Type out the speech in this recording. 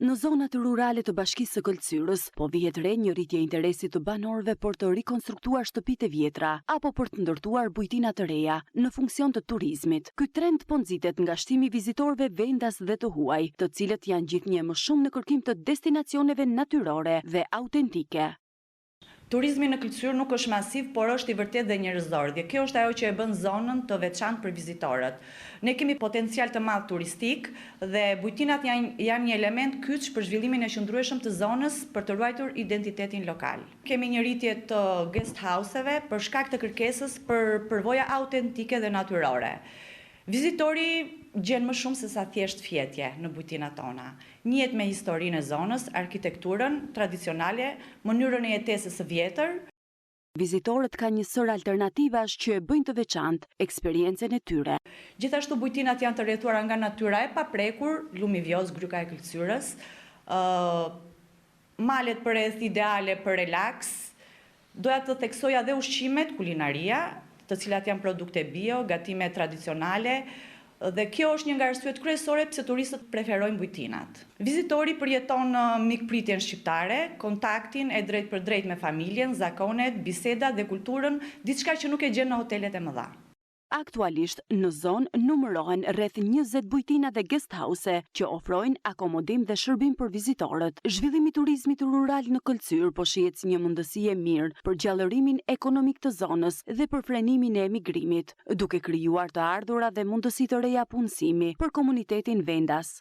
Në zonat rurale të Bashkisë së Këlcyrës, po vihet re një rritje interesit të banorëve për të rikonstruktuar shtëpitë e vjetra apo për të ndërtuar bujtina të reja në funksion të turizmit. Ky trend po nxitet nga shtimi vizitorëve vendas dhe të huaj, të cilët janë gjithnjë më shumë në kërkim të destinacioneve natyrore dhe autentike. Turizmi në Këlcyrë nuk është masiv, por është i vërtet dhe njerëzor, dhe kjo është ajo që e bën zonën të veçantë për vizitorët. Ne kemi potencial të madh turistik dhe bujtinat janë një element kyç për zhvillimin e qëndrueshëm të zonës për të ruajtur identitetin lokal. Kemi një rritje të guest house-eve për shkak të kërkesës për përvoja autentike dhe natyrore. Vizitori gjen më shumë se sa thjesht fjetje në bujtinat tona. Njihet me historinë e zonës, arkitekturën tradicionale, mënyrën e jetesës së vjetër. Vizitorët kanë një sër alternativash që e bëjnë të veçantë eksperiencën e tyre. Gjithashtu bujtinat janë të rrethuara nga natyra e paprekur, lumi vjoz, gryka e Këlcyrës, malet përreth ideale për relaks. Doja të theksoja dhe ushqimet, kulinaria, të cilat janë produkte bio, gatime tradicionale, dhe kjo është një nga arsyet kryesore pse turistët preferojnë bujtinat. Vizitori përjeton mikpritjen shqiptare, kontaktin e drejt për drejt me familjen, zakonet, bisedat dhe kulturën, diçka që nuk e gjen në hotelet e mëdha. Aktualisht, në zonë numërohen rreth 20 bujtina dhe guest house që ofrojnë akomodim dhe shërbim për vizitorët. Zhvillimi i turizmit rural në Këlcyrë po shihet si një mundësi e mirë për gjallërimin ekonomik të zonës dhe për frenimin e emigrimit, duke krijuar të ardhurat dhe mundësi të reja punësimi për komunitetin vendas.